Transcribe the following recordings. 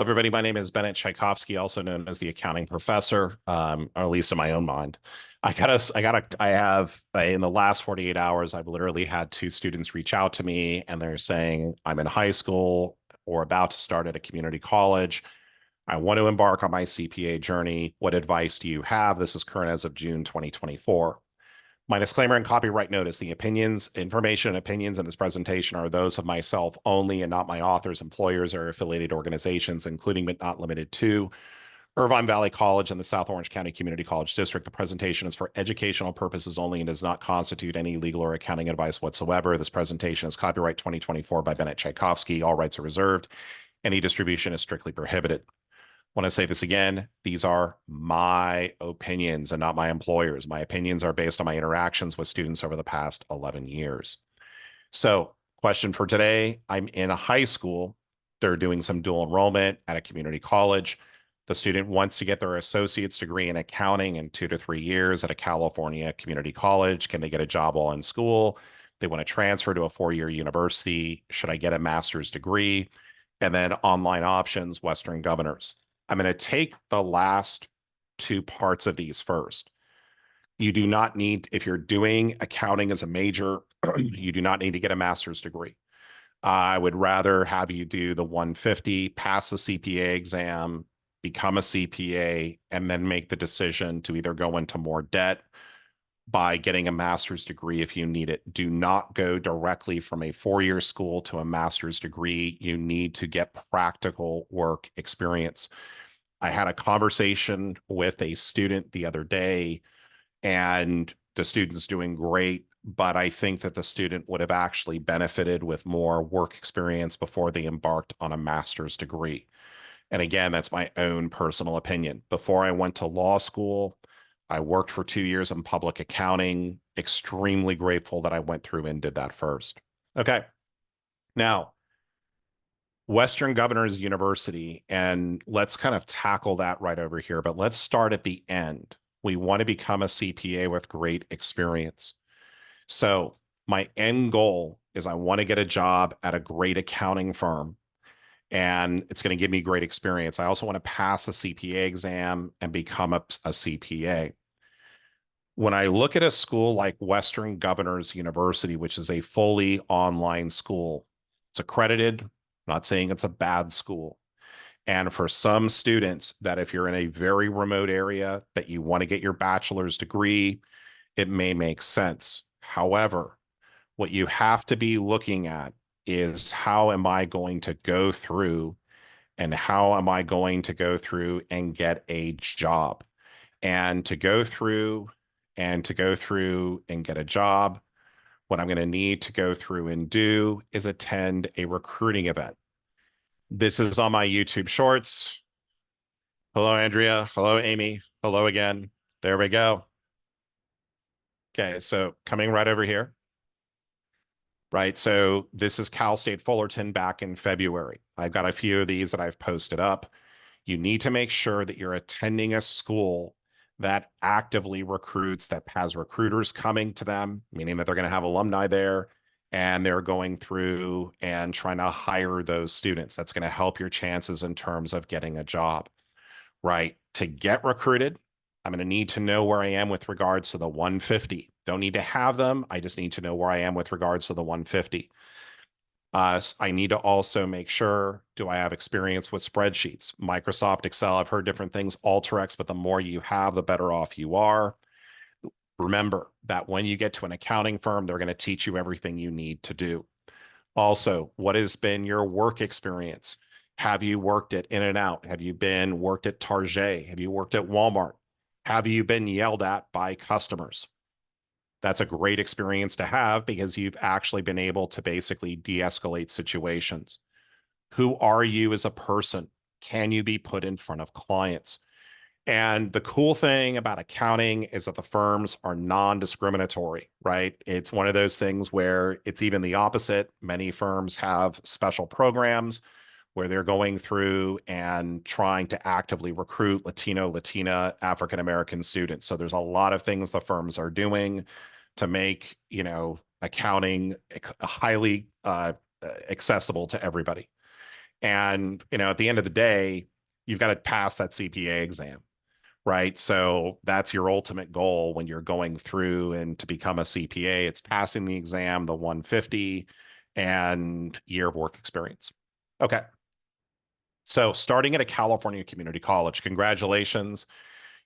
Hello, everybody. My name is Bennett Tchaikovsky, also known as the accounting professor, or at least in my own mind. In the last 48 hours, I've literally had two students reach out to me and they're saying, I'm in high school or about to start at a community college. I want to embark on my CPA journey. What advice do you have? This is current as of June 2024. My disclaimer and copyright notice: the information and opinions in this presentation are those of myself only and not my authors, employers, or affiliated organizations, including but not limited to Irvine Valley College and the South Orange County Community College District. The presentation is for educational purposes only and does not constitute any legal or accounting advice whatsoever. This presentation is copyright 2024 by Bennett Tchaikovsky. All rights are reserved. Any distribution is strictly prohibited. Want to say this again, these are my opinions and not my employers. My opinions are based on my interactions with students over the past 11 years. So, question for today, I'm in a high school. They're doing some dual enrollment at a community college. The student wants to get their associate's degree in accounting in 2 to 3 years at a California community college. Can they get a job while in school? They want to transfer to a 4-year university. Should I get a master's degree? And then online options, Western Governors. I'm going to take the last two parts of these first. You do not need, if you're doing accounting as a major, you do not need to get a master's degree. I would rather have you do the 150, pass the CPA exam, become a CPA, and then make the decision to either go into more debt by getting a master's degree if you need it. Do not go directly from a 4-year school to a master's degree. You need to get practical work experience. I had a conversation with a student the other day, and the student's doing great, but I think that the student would have actually benefited with more work experience before they embarked on a master's degree. And again, that's my own personal opinion. Before I went to law school, I worked for 2 years in public accounting. Extremely grateful that I went through and did that first. Okay. Now, Western Governors University, and let's kind of tackle that right over here, but let's start at the end. We want to become a CPA with great experience. So my end goal is I want to get a job at a great accounting firm, and it's going to give me great experience. I also want to pass a CPA exam and become a CPA. When I look at a school like Western Governors University, which is a fully online school, it's accredited. Not saying it's a bad school. And for some students that if you're in a very remote area that you want to get your bachelor's degree, it may make sense. However, what you have to be looking at is how am I going to go through and how am I going to go through and get a job? And to go through and get a job, what I'm going to need to go through and do is attend a recruiting event. This is on my YouTube shorts. Hello, Andrea. Hello, Amy. Hello again. There we go. Okay, so coming right over here. Right, so this is Cal State Fullerton back in February. I've got a few of these that I've posted up. You need to make sure that you're attending a school that actively recruits, that has recruiters coming to them, meaning that they're going to have alumni there, and they're going through and trying to hire those students. That's going to help your chances in terms of getting a job, right? To get recruited, I'm going to need to know where I am with regards to the 150. Don't need to have them. I just need to know where I am with regards to the 150. I need to also make sure, do I have experience with spreadsheets? Microsoft Excel, I've heard different things, Alteryx, but the more you have, the better off you are. Remember that when you get to an accounting firm, they're going to teach you everything you need to do. Also, what has been your work experience? Have you worked at In-N-Out? Have you worked at Target? Have you worked at Walmart? Have you been yelled at by customers? That's a great experience to have because you've actually been able to basically de-escalate situations. Who are you as a person? Can you be put in front of clients? And the cool thing about accounting is that the firms are non-discriminatory, right? It's one of those things where it's even the opposite. Many firms have special programs where they're going through and trying to actively recruit Latino, Latina, African-American students. So there's a lot of things the firms are doing to make, accounting highly accessible to everybody. And, at the end of the day, you've got to pass that CPA exam, right? So that's your ultimate goal when you're going through and to become a CPA. It's passing the exam, the 150, and year of work experience. Okay. So starting at a California community college, congratulations.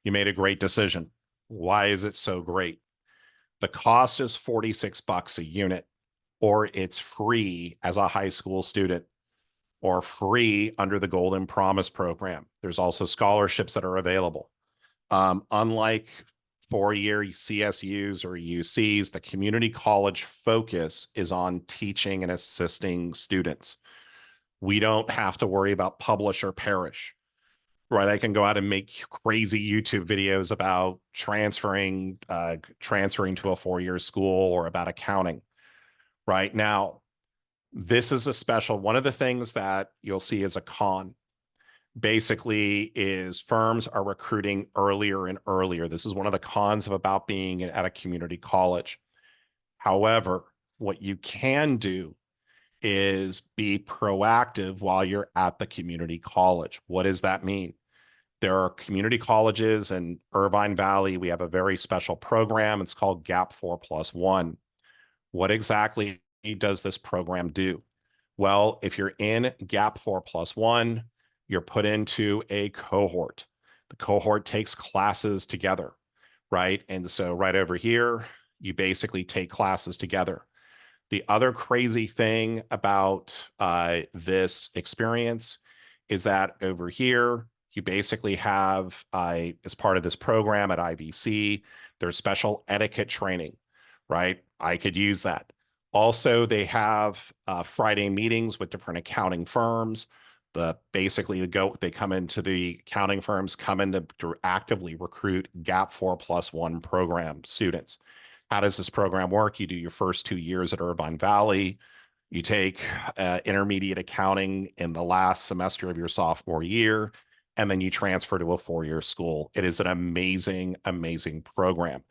You made a great decision. Why is it so great? The cost is $46 a unit, or it's free as a high school student, or free under the Golden Promise program. There's also scholarships that are available. Unlike four-year CSUs or UCs, the community college focus is on teaching and assisting students. We don't have to worry about publish or perish, right? I can go out and make crazy YouTube videos about transferring to a four-year school or about accounting. Right now, this is a special. One of the things that you'll see as a con basically is firms are recruiting earlier and earlier. This is one of the cons of about being at a community college. However, what you can do is be proactive while you're at the community college. What does that mean? There are community colleges in Irvine Valley. We have a very special program. It's called GAP4+1. What exactly does this program do? Well, if you're in GAP4+1, you're put into a cohort. The cohort takes classes together, right? And so right over here, you basically take classes together. The other crazy thing about this experience is that over here, you basically have, as part of this program at IVC, there's special etiquette training, right? I could use that. Also, they have Friday meetings with different accounting firms. They come into the accounting firms, come in to actively recruit GAP4+1 program students. How does this program work? You do your first 2 years at Irvine Valley. You take intermediate accounting in the last semester of your sophomore year, and then you transfer to a four-year school. It is an amazing, amazing program.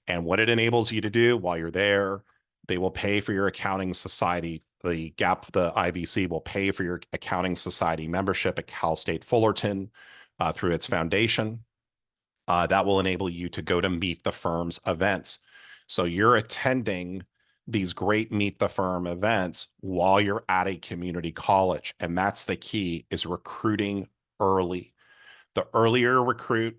And what it enables you to do while you're there, they will pay for your accounting society. The IVC will pay for your accounting society membership at Cal State Fullerton through its foundation. That will enable you to go to Meet the Firm's events. So you're attending these great Meet the Firm events while you're at a community college. And that's the key, is recruiting early. The earlier you recruit,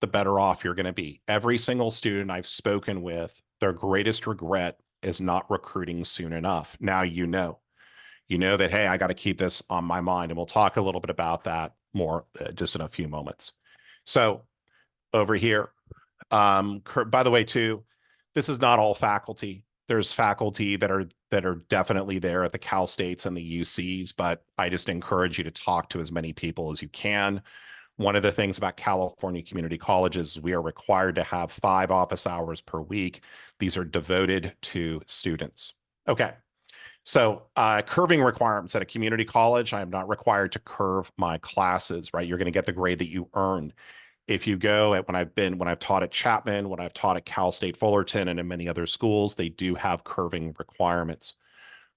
the better off you're going to be. Every single student I've spoken with, their greatest regret is not recruiting soon enough. Now you know that, hey, I got to keep this on my mind. And we'll talk a little bit about that more just in a few moments. So over here, by the way, too, this is not all faculty. There's faculty that are definitely there at the Cal States and the UCs, but I just encourage you to talk to as many people as you can. One of the things about California community colleges is we are required to have 5 office hours per week. These are devoted to students. Okay. So curving requirements at a community college, I am not required to curve my classes, right? You're going to get the grade that you earned. If you go at when I've taught at Chapman, when I've taught at Cal State Fullerton and in many other schools, they do have curving requirements.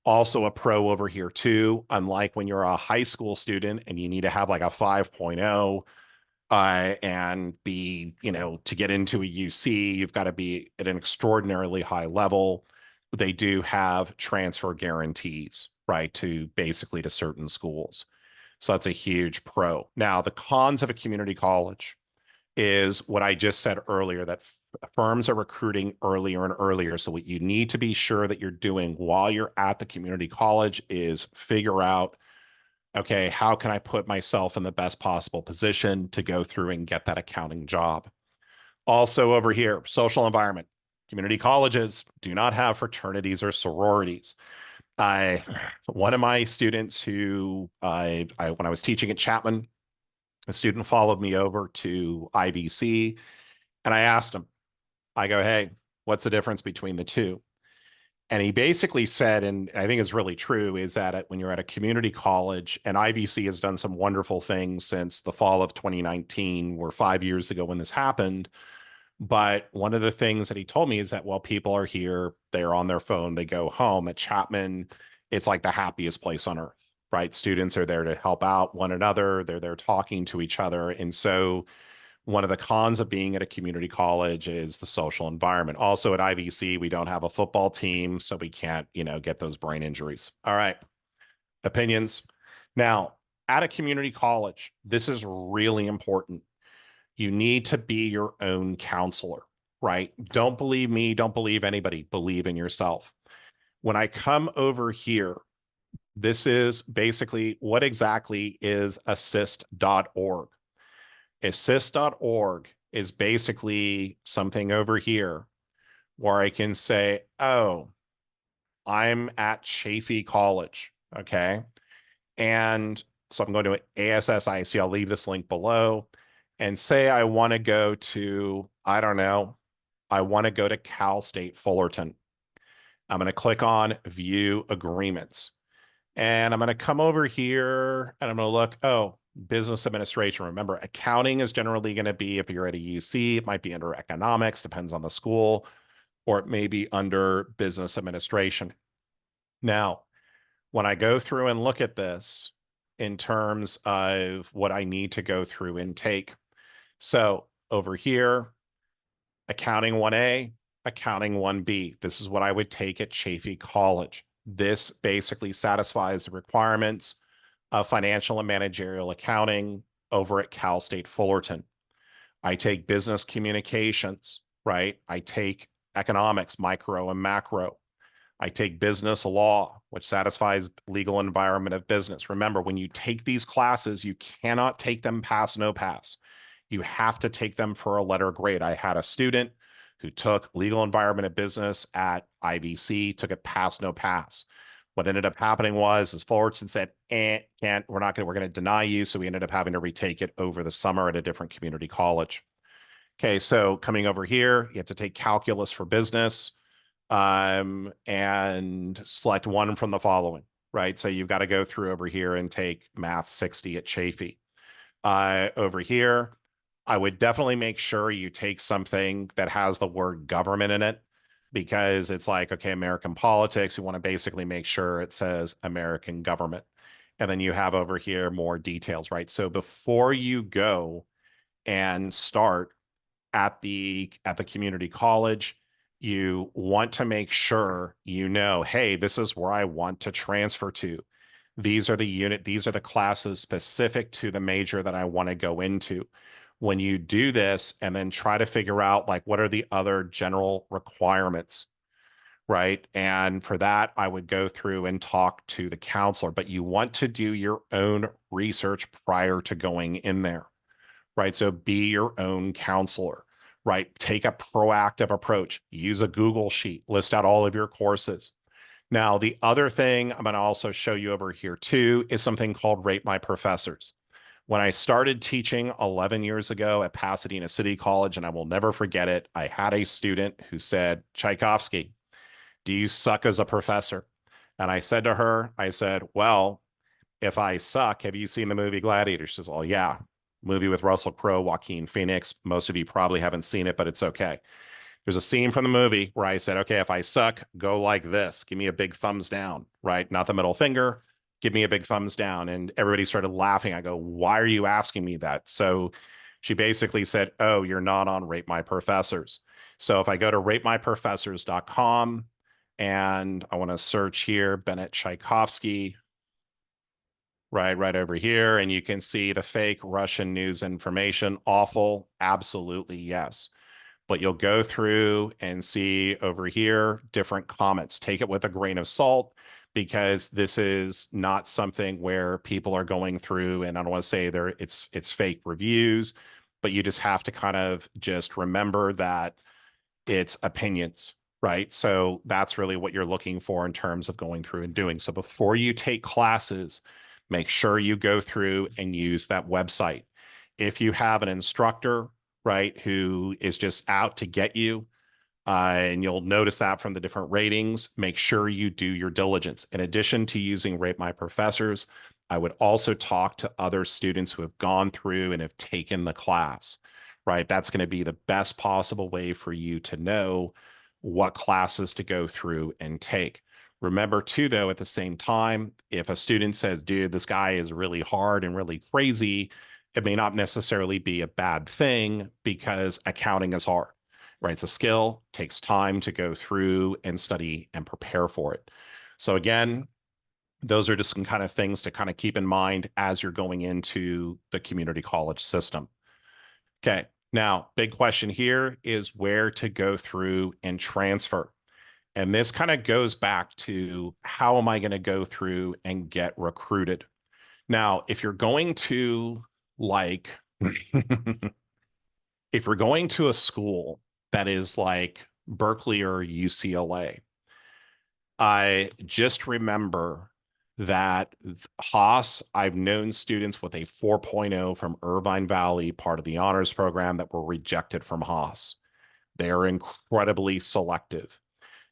Also a pro over here too, unlike when you're a high school student and you need to have like a 5.0 and be, to get into a UC, you've got to be at an extraordinarily high level. They do have transfer guarantees, right, to certain schools. So that's a huge pro. Now, the cons of a community college is what I just said earlier, that firms are recruiting earlier and earlier. So what you need to be sure that you're doing while you're at the community college is figure out, okay, how can I put myself in the best possible position to go through and get that accounting job? Also over here, social environment. Community colleges do not have fraternities or sororities. One of my students who when I was teaching at Chapman, a student followed me over to IVC, and I asked him, I go, hey, what's the difference between the two? And he basically said, and I think it's really true, is that when you're at a community college, and IVC has done some wonderful things since the fall of 2019, or 5 years ago when this happened. But one of the things that he told me is that while people are here, they're on their phone, they go home. At Chapman, it's like the happiest place on earth. right? Students are there to help out one another. They're there talking to each other. And so one of the cons of being at a community college is the social environment. Also at IVC, we don't have a football team, so we can't, get those brain injuries. All right. Opinions. Now, at a community college, this is really important. You need to be your own counselor, right? Don't believe me. Don't believe anybody. Believe in yourself. When I come over here, this is basically what exactly is assist.org. Assist.org is basically something over here where I can say, oh, I'm at Chaffey College. Okay. And so I'm going to ASSIC. I'll leave this link below and say I want to go to, I don't know, I want to go to Cal State Fullerton. I'm going to click on view agreements. And I'm going to come over here and I'm going to look, oh, business administration. Remember, accounting is generally going to be, if you're at a UC, it might be under economics, depends on the school, or it may be under business administration. Now, when I go through and look at this in terms of what I need to go through and take, so over here, accounting 1A, accounting 1B. This is what I would take at Chaffey College. This basically satisfies the requirements of financial and managerial accounting over at Cal State Fullerton. I take business communications, right? I take economics, micro and macro. I take business law, which satisfies legal environment of business. Remember, when you take these classes, you cannot take them pass, no pass. You have to take them for a letter grade. I had a student who took legal environment of business at IVC, took it pass, no pass. What ended up happening was, as Fullerton said, we're going to deny you. So we ended up having to retake it over the summer at a different community college. Okay, so coming over here, you have to take calculus for business and select one from the following, right? So you've got to go through over here and take Math 60 at Chaffey. Over here, I would definitely make sure you take something that has the word government in it, because it's like, okay, American politics, you want to basically make sure it says American government. And then you have over here more details, right? So before you go and start at the community college, you want to make sure hey, this is where I want to transfer to. These are the classes specific to the major that I want to go into. When you do this and then try to figure out like what are the other general requirements, right? And for that, I would go through and talk to the counselor, but you want to do your own research prior to going in there, right? So be your own counselor, right? Take a proactive approach, use a Google sheet, list out all of your courses. Now, the other thing I'm going to also show you over here too is something called Rate My Professors. When I started teaching 11 years ago at Pasadena City College, and I will never forget it, I had a student who said, Tchaikovsky, do you suck as a professor? And I said to her, well, if I suck, have you seen the movie Gladiator? She says, oh, yeah. Movie with Russell Crowe, Joaquin Phoenix. Most of you probably haven't seen it, but it's okay. There's a scene from the movie where I said, okay, if I suck, go like this. Give me a big thumbs down, right? Not the middle finger. Give me a big thumbs down. And everybody started laughing. I go, why are you asking me that? So she basically said, oh, you're not on Rate My Professors. So if I go to ratemyprofessors.com and I want to search here, Bennett Tchaikovsky, right over here, and you can see the fake Russian news information. Awful. Absolutely, yes. But you'll go through and see over here different comments. Take it with a grain of salt, because this is not something where people are going through, and I don't want to say it's fake reviews, but you just have to kind of just remember that it's opinions, right? So that's really what you're looking for in terms of going through and doing. So before you take classes, make sure you go through and use that website. If you have an instructor, right, who is just out to get you, and you'll notice that from the different ratings, make sure you do your diligence. In addition to using Rate My Professors, I would also talk to other students who have gone through and have taken the class, right? That's going to be the best possible way for you to know what classes to go through and take. Remember too, though, at the same time, if a student says, dude, this guy is really hard and really crazy, it may not necessarily be a bad thing because accounting is hard, right? It's a skill, takes time to go through and study and prepare for it. So again, those are just some kind of things to kind of keep in mind as you're going into the community college system. Okay. Now, big question here is where to go through and transfer. And this kind of goes back to how am I going to go through and get recruited? Now, if you're going to like, if you're going to a school that is like Berkeley or UCLA, I just remember that Haas, I've known students with a 4.0 from Irvine Valley, part of the honors program, that were rejected from Haas. They are incredibly selective.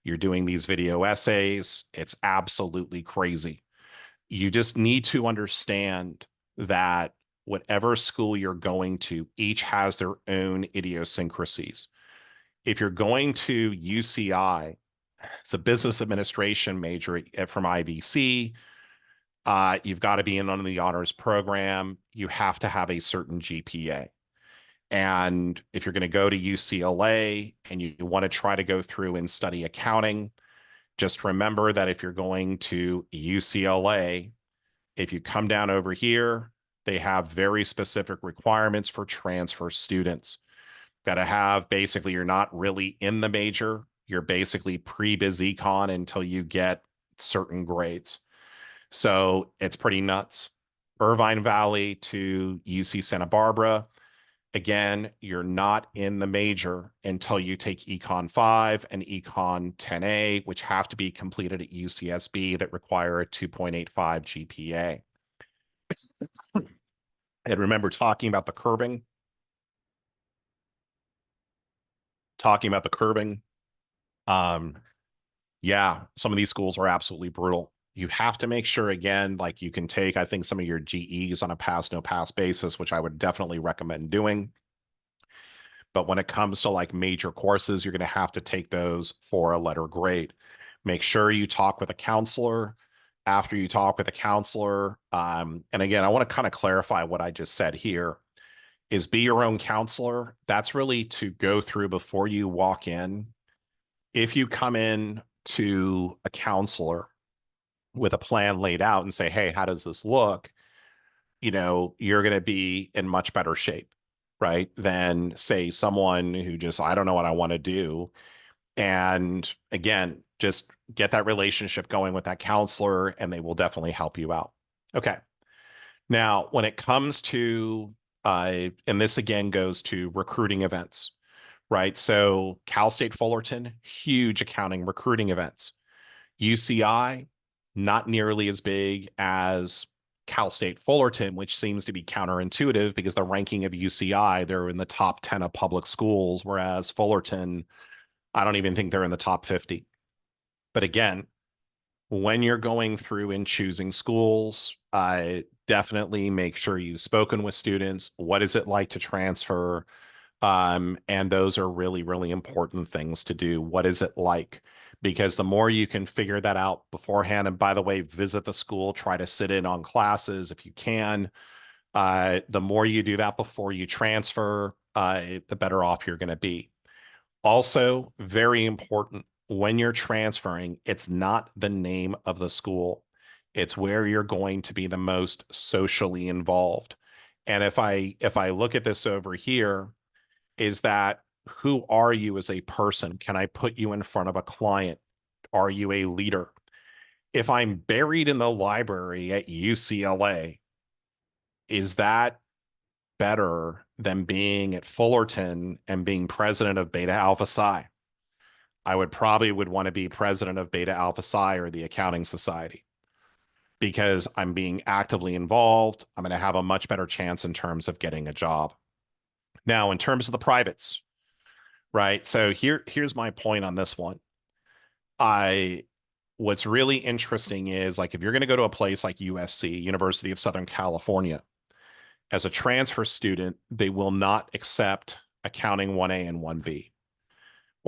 You're doing these video essays. It's absolutely crazy. You just need to understand that whatever school you're going to, each has their own idiosyncrasies. If you're going to UCI, it's a business administration major from IBC. You've got to be in on the honors program. You have to have a certain GPA. And if you're going to go to UCLA and you want to try to go through and study accounting, just remember that if you're going to UCLA, if you come down over here, they have very specific requirements for transfer students. Got to have basically, you're not really in the major. You're basically pre-biz econ until you get certain grades. So it's pretty nuts. Irvine Valley to UC Santa Barbara. Again, you're not in the major until you take Econ 5 and Econ 10A, which have to be completed at UCSB that require a 2.85 GPA. And remember talking about the curving. Yeah, some of these schools are absolutely brutal. You have to make sure, again, like you can take, I think, some of your GEs on a pass, no pass basis, which I would definitely recommend doing. But when it comes to like major courses, you're going to have to take those for a letter grade. Make sure you talk with a counselor. After you talk with a counselor, and again, I want to kind of clarify what I just said here, is be your own counselor. That's really to go through before you walk in. If you come in to a counselor with a plan laid out and say, hey, how does this look? You know, you're going to be in much better shape, right? Than say someone who just, I don't know what I want to do. And again, just get that relationship going with that counselor and they will definitely help you out. Okay. Now, when it comes to, and this again goes to recruiting events, right? So Cal State Fullerton, huge accounting recruiting events. UCI, not nearly as big as Cal State Fullerton, which seems to be counterintuitive because the ranking of UCI, they're in the top 10 of public schools, whereas Fullerton, I don't even think they're in the top 50. But again, when you're going through and choosing schools, definitely make sure you've spoken with students. What is it like to transfer? And those are really, really important things to do. What is it like? Because the more you can figure that out beforehand, and by the way, visit the school, try to sit in on classes if you can. The more you do that before you transfer, the better off you're going to be. Also, very important, when you're transferring, it's not the name of the school. It's where you're going to be the most socially involved. And if I look at this over here, is that who are you as a person? Can I put you in front of a client? Are you a leader? If I'm buried in the library at UCLA, is that better than being at Fullerton and being president of Beta Alpha Psi? I would want to be president of Beta Alpha Psi or the Accounting Society because I'm being actively involved. I'm going to have a much better chance in terms of getting a job. Now, in terms of the privates, right? So here's my point on this one. What's really interesting is like if you're going to go to a place like USC, University of Southern California, as a transfer student, they will not accept accounting 1A and 1B.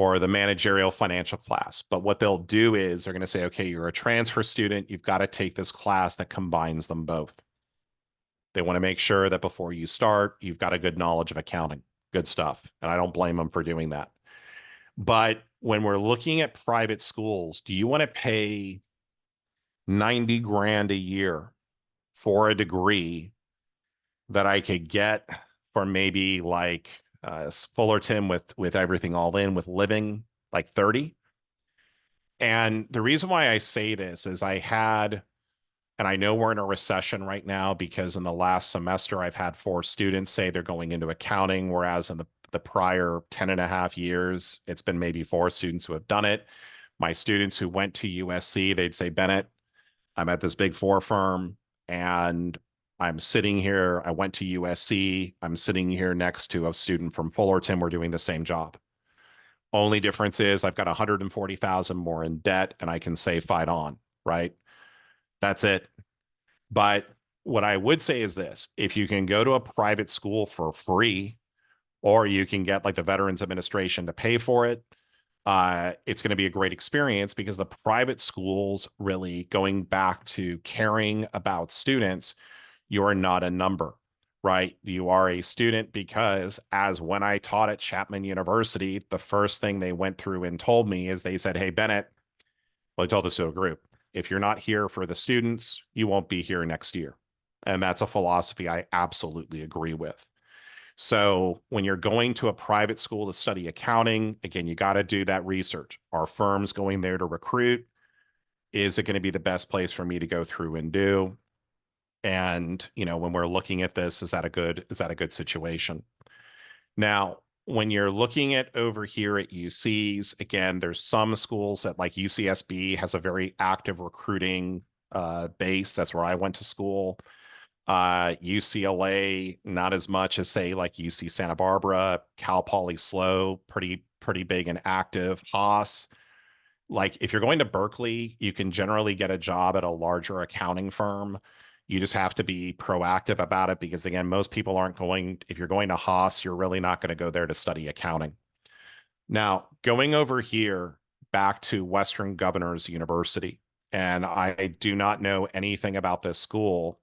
or the managerial financial class. But what they'll do is they're going to say, okay, you're a transfer student. You've got to take this class that combines them both. They want to make sure that before you start, you've got a good knowledge of accounting. Good stuff. And I don't blame them for doing that. But when we're looking at private schools, do you want to pay 90 grand a year for a degree that I could get for maybe like Fullerton with everything all in with living like 30? And the reason why I say this is and I know we're in a recession right now because in the last semester, I've had 4 students say they're going into accounting, whereas in the prior 10 and a half years, it's been maybe 4 students who have done it. My students who went to USC, they'd say, Bennett, I'm at this big 4 firm and I'm sitting here. I went to USC. I'm sitting here next to a student from Fullerton. We're doing the same job. Only difference is I've got 140,000 more in debt and I can say fight on, right? That's it. But what I would say is this, if you can go to a private school for free, or you can get like the Veterans Administration to pay for it, it's going to be a great experience because the private schools really going back to caring about students, you're not a number, right? You are a student because as when I taught at Chapman University, the first thing they went through and told me is they said, hey, Bennett, well, I told this to a group, if you're not here for the students, you won't be here next year. And that's a philosophy I absolutely agree with. So when you're going to a private school to study accounting, again, you got to do that research. Are firms going there to recruit? Is it going to be the best place for me to go through and do? And, when we're looking at this, is that a good situation? Now, when you're looking at over here at UCs, again, there's some schools that like UCSB has a very active recruiting base. That's where I went to school. UCLA, not as much as say like UC Santa Barbara, Cal Poly SLO, pretty big and active. Haas, like if you're going to Berkeley, you can generally get a job at a larger accounting firm. You just have to be proactive about it because again, most people aren't going, if you're going to Haas, you're really not going to go there to study accounting. Now, going over here back to Western Governors University, and I do not know anything about this school,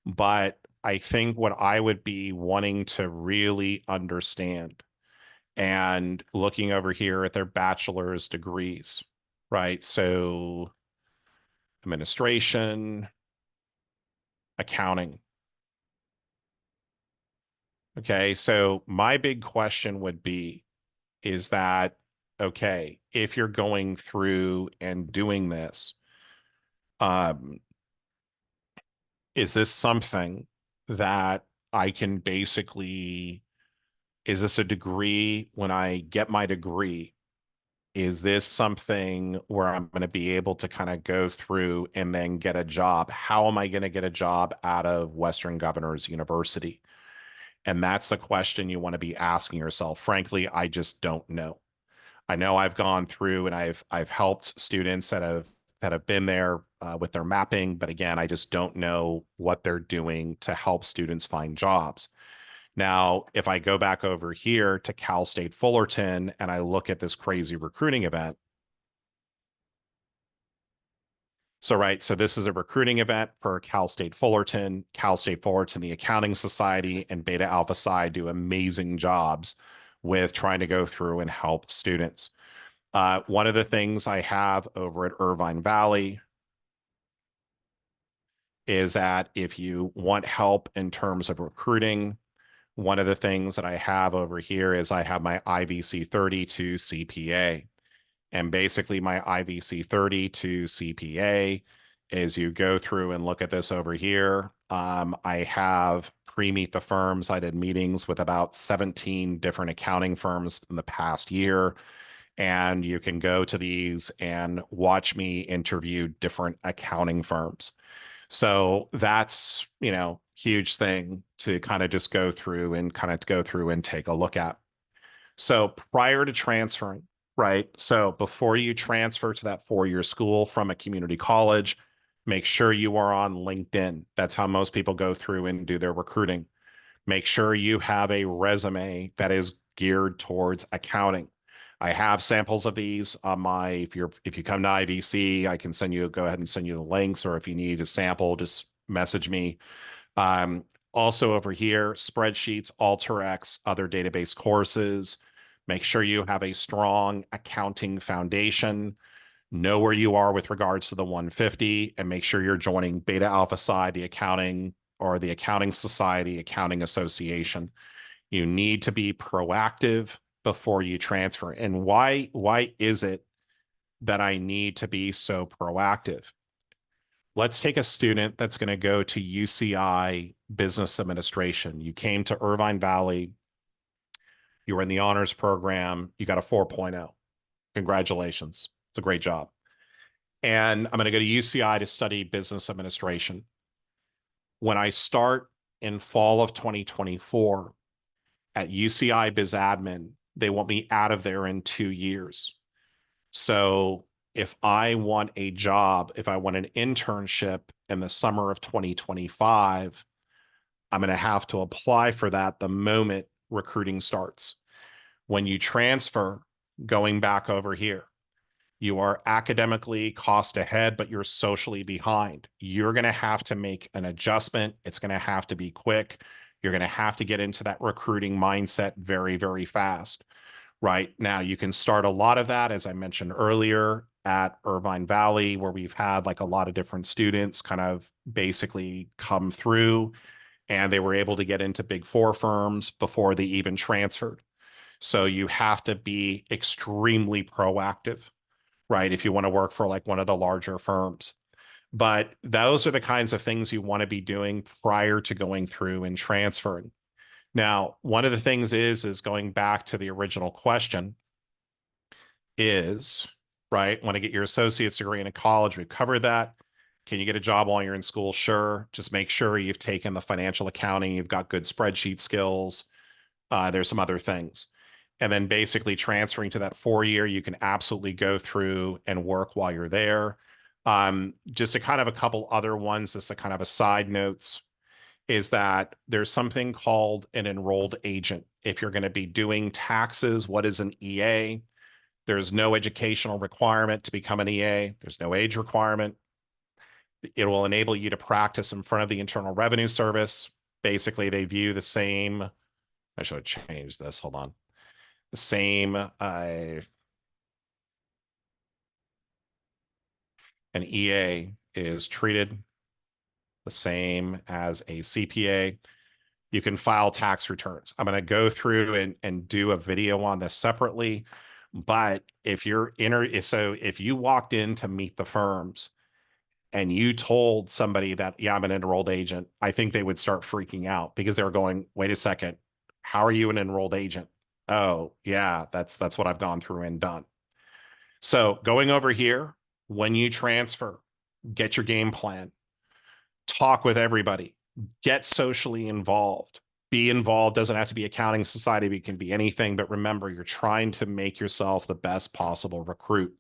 but I think what I would be wanting to really understand and looking over here at their bachelor's degrees, right? So administration, accounting. Okay, so my big question would be, is that, okay, if you're going through and doing this, um, is this something that I can basically, is this a degree when I get my degree? Is this something where I'm going to be able to kind of go through and then get a job? How am I going to get a job out of Western Governors University? And that's the question you want to be asking yourself. Frankly, I just don't know. I know I've gone through and I've helped students that have been there with their mapping, but again, I just don't know what they're doing to help students find jobs. Now, if I go back over here to Cal State Fullerton and I look at this crazy recruiting event, so this is a recruiting event for Cal State Fullerton, the Accounting Society, and Beta Alpha Psi do amazing jobs with trying to go through and help students. One of the things I have over at Irvine Valley is that if you want help in terms of recruiting, one of the things that I have over here is I have my IVC 32 CPA. And basically my IVC 32 CPA is you go through and look at this over here. I have pre-meet the firms. I did meetings with about 17 different accounting firms in the past year. And you can go to these and watch me interview different accounting firms. So that's, huge thing to kind of just go through and take a look at. So prior to transferring, right? So before you transfer to that 4-year school from a community college, make sure you are on LinkedIn. That's how most people go through and do their recruiting. Make sure you have a resume that is geared towards accounting. I have samples of these on my, if you come to IVC, I can go ahead and send you the links, or if you need a sample, just message me. Um, Also over here, spreadsheets, AlterX, other database courses. Make sure you have a strong accounting foundation. Know where you are with regards to the 150, and make sure you're joining Beta Alpha Psi, the accounting, or the Accounting Society, Accounting Association. You need to be proactive before you transfer. And why is it that I need to be so proactive? Let's take a student that's going to go to UCI Business Administration. You came to Irvine Valley, you were in the honors program, you got a 4.0. Congratulations. It's a great job. And I'm going to go to UCI to study business administration. When I start in fall of 2024 at UCI Biz Admin, they want me out of there in 2 years. So if I want a job, if I want an internship in the summer of 2025, I'm going to have to apply for that the moment recruiting starts. When you transfer, going back over here, you are academically cost ahead, but you're socially behind. You're going to have to make an adjustment. It's going to have to be quick. You're going to have to get into that recruiting mindset very, very fast. Right now, you can start a lot of that, as I mentioned earlier, at Irvine Valley, where we've had like a lot of different students kind of basically come through, and they were able to get into Big Four firms before they even transferred. So you have to be extremely proactive, right? If you want to work for like one of the larger firms. But those are the kinds of things you want to be doing prior to going through and transferring. Now, one of the things is going back to the original question is, right, want to get your associate's degree in a college. We've covered that. Can you get a job while you're in school? Sure. Just make sure you've taken the financial accounting, you've got good spreadsheet skills. There's some other things. And then basically transferring to that 4 year, you can absolutely go through and work while you're there. Just a kind of a couple other ones, just a kind of a side notes, is that there's something called an enrolled agent. If you're going to be doing taxes, what is an EA? There's no educational requirement to become an EA. There's no age requirement. It will enable you to practice in front of the Internal Revenue Service. Basically, they view the same. I should have changed this. Hold on. The same. An EA is treated the same as a CPA. You can file tax returns. I'm going to go through and do a video on this separately. But if if you walked in to meet the firms and you told somebody that, yeah, I'm an enrolled agent, I think they would start freaking out, because they're going, wait a second, how are you an enrolled agent? Oh, yeah, that's what I've gone through and done. So going over here, when you transfer, get your game plan, talk with everybody, get socially involved. Be involved. Doesn't have to be accounting society, it can be anything. But remember, you're trying to make yourself the best possible recruit.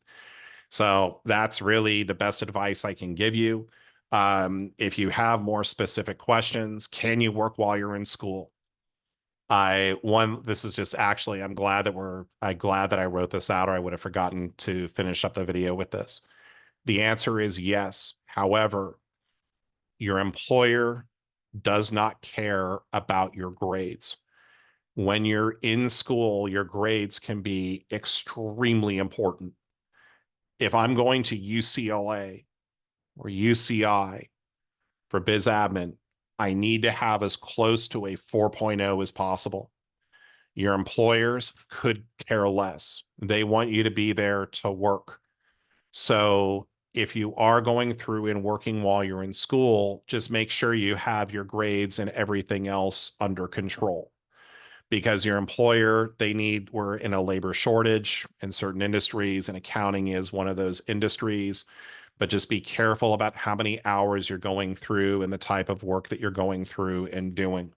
So that's really the best advice I can give you. If you have more specific questions, can you work while you're in school? This is just actually, I'm glad that I wrote this out, or I would have forgotten to finish up the video with this. The answer is yes. However, your employer does not care about your grades. When you're in school, your grades can be extremely important. If I'm going to UCLA or UCI for biz admin, I need to have as close to a 4.0 as possible. Your employers could care less. They want you to be there to work. So if you are going through and working while you're in school, just make sure you have your grades and everything else under control, because your employer, we're in a labor shortage in certain industries, and accounting is one of those industries. But just be careful about how many hours you're going through and the type of work that you're going through and doing,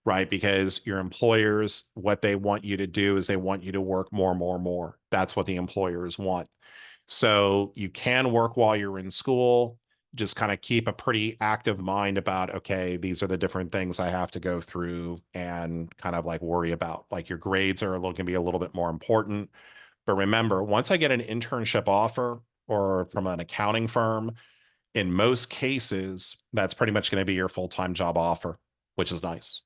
right? Because your employers, what they want you to do is they want you to work more, more, more. That's what the employers want. So you can work while you're in school. Just kind of keep a pretty active mind about, okay, these are the different things I have to go through and kind of like worry about. Like your grades are going to be a little bit more important, But remember, once I get an internship offer or from an accounting firm, in most cases, that's pretty much going to be your full-time job offer, which is nice.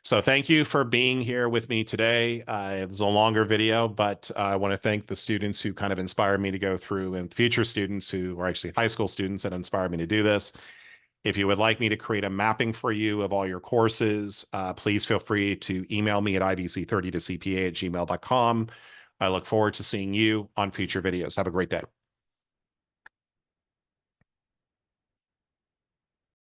So thank you for being here with me today. It was a longer video, but I want to thank the students who kind of inspired me to go through, and future students who are actually high school students that inspired me to do this. If you would like me to create a mapping for you of all your courses, please feel free to email me at ivc30tocpa@gmail.com. I look forward to seeing you on future videos. Have a great day.